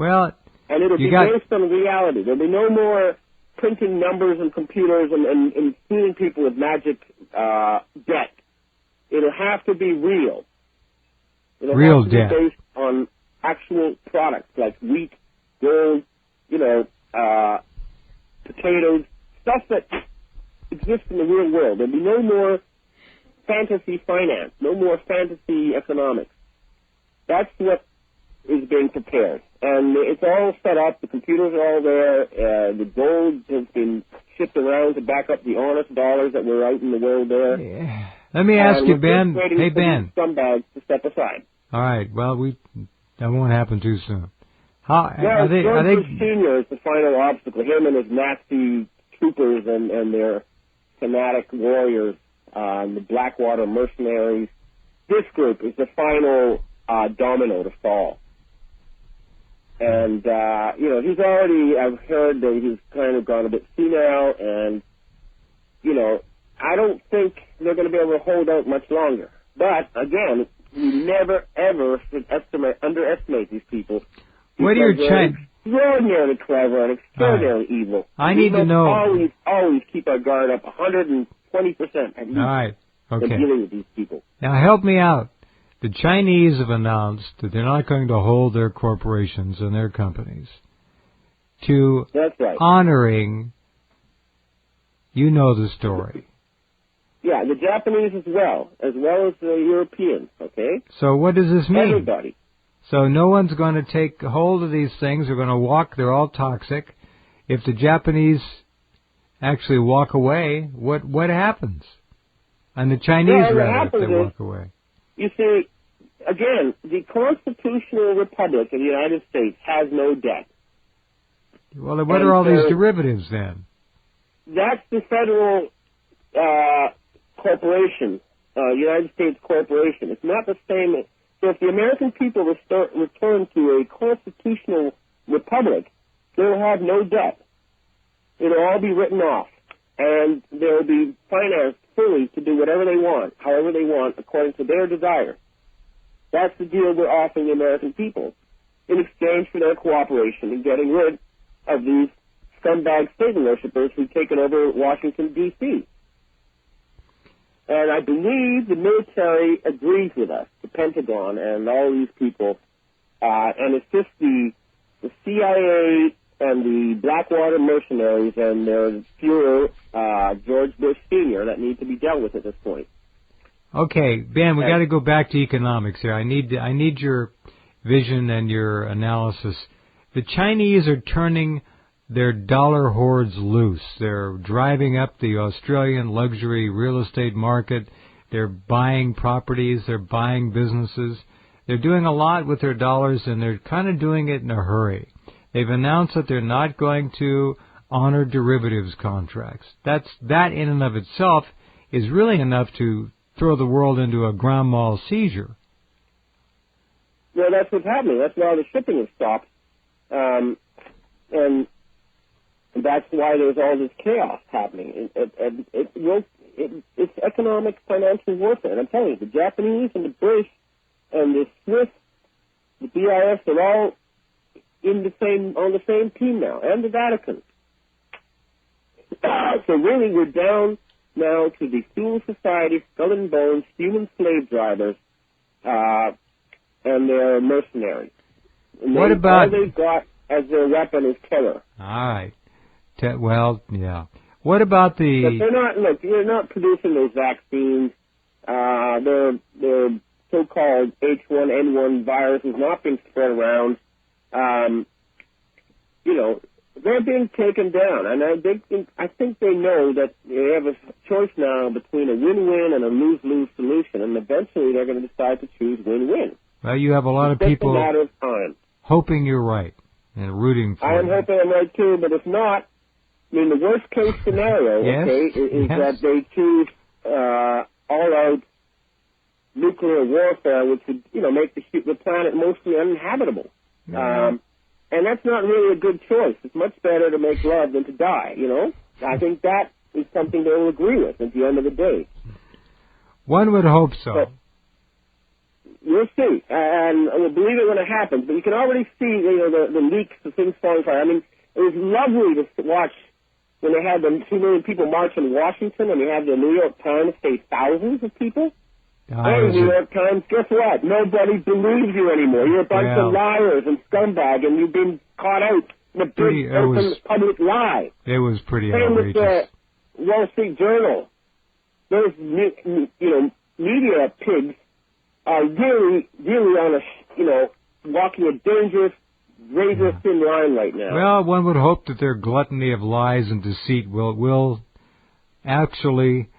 Well, and it'll be based on reality. There'll be no more printing numbers and computers and fooling people with magic debt. It'll have to be real. It'll real have to debt. be based on actual products like wheat, gold, potatoes, stuff that exists in the real world. There'll be no more fantasy finance, no more fantasy economics. That's what is being prepared. And it's all set up. The computers are all there. The gold has been shipped around to back up the honest dollars that were out in the world there. Yeah. Let me ask you, Ben. Hey, Ben. Scumbags to step aside. All right. Well, that won't happen too soon. George Bush Sr. is the final obstacle. Him and his Nazi troopers and their fanatic warriors, the Blackwater mercenaries. This group is the final domino to fall. And, he's already, I've heard that he's kind of gone a bit senile, and, I don't think they're going to be able to hold out much longer. But, again, you never, ever should underestimate these people. What are your extraordinarily clever and extraordinarily evil. I need to know. Always keep our guard up 120% at least. All right. Okay. In dealing with these people. Now, help me out. The Chinese have announced that they're not going to hold their corporations and their companies to honoring, the story. Yeah, the Japanese as well as the Europeans, okay? So what does this mean? Everybody. So no one's going to take hold of these things. They're going to walk. They're all toxic. If the Japanese actually walk away, what happens? And the Chinese, if they walk away. You see, again, the constitutional republic of the United States has no debt. Well, what are all these derivatives then? That's the federal corporation, United States corporation. It's not the same. So if the American people return to a constitutional republic, they'll have no debt. It'll all be written off. And they'll be financed fully to do whatever they want, however they want, according to their desire. That's the deal we're offering the American people in exchange for their cooperation in getting rid of these scumbag Satan worshippers who've taken over Washington, D.C. And I believe the military agrees with us, the Pentagon and all these people, and it's just the CIA and the Blackwater mercenaries and their Fuhrer, George Bush Sr., that need to be dealt with at this point. Okay, Ben, we got to go back to economics here. I need your vision and your analysis. The Chinese are turning their dollar hordes loose. They're driving up the Australian luxury real estate market. They're buying properties. They're buying businesses. They're doing a lot with their dollars, and they're kind of doing it in a hurry. They've announced that they're not going to honor derivatives contracts. That in and of itself is really enough to throw the world into a grand mal seizure. Well, that's what's happening. That's why the shipping has stopped. And that's why there's all this chaos happening. It's economic, financial warfare. And I'm telling you, the Japanese and the British and the Swiss, the BIS, they're all on the same team now, and the Vatican. So really, we're down now to the feudal society, skull and bones, human slave drivers, and their mercenaries. And what about all they've got as their weapon is terror? All right. Well, yeah. What about the? But they're not producing those vaccines. Their so-called H1N1 virus has not been spread around. They're being taken down, and I think they know that they have a choice now between a win-win and a lose-lose solution, and eventually they're going to decide to choose win-win. Well, you have a lot of people a matter of time. Hoping you're right and rooting for I am hoping I'm right too, but if not, the worst-case scenario, is that they choose all-out nuclear warfare, which would, make the planet mostly uninhabitable. Mm-hmm. And that's not really a good choice. It's much better to make love than to die, I think that is something they will agree with at the end of the day. One would hope so. We'll see, and we'll believe it when it happens. But you can already see, the leaks, the things falling apart. I mean, it was lovely to watch when they had the 2 million people march in Washington, and you have the New York Times say thousands of people. Hey, New York Times, guess what? Nobody believes you anymore. You're a bunch of liars and scumbag, and you've been caught out in a big open public lie. It was pretty Same outrageous. with the Wall Street Journal. Those, media pigs are really, really on walking a dangerous, razor-thin line right now. Well, one would hope that their gluttony of lies and deceit will actually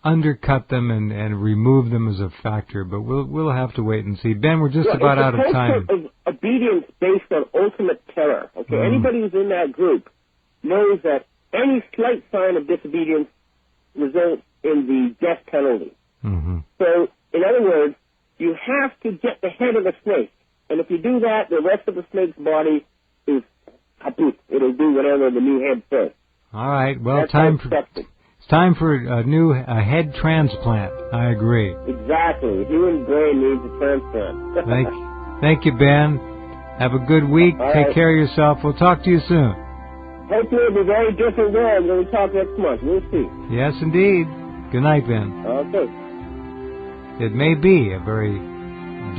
undercut them and remove them as a factor, but we'll have to wait and see. Ben, we're just about out of time. It's a obedience based on ultimate terror. Okay, anybody who's in that group knows that any slight sign of disobedience results in the death penalty. Mm-hmm. So, in other words, you have to get the head of the snake, and if you do that, the rest of the snake's body is kaput. It'll do whatever the new head says. All right. Well, That's it's time for a head transplant. I agree. Exactly. The human brain needs a transplant. Thank you, Ben. Have a good week. Take care of yourself. We'll talk to you soon. Hopefully it'll be a very different world when we talk next month. We'll see. Yes, indeed. Good night, Ben. Okay. It may be a very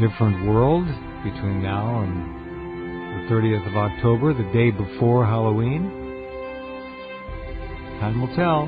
different world between now and the 30th of October, the day before Halloween. Time will tell.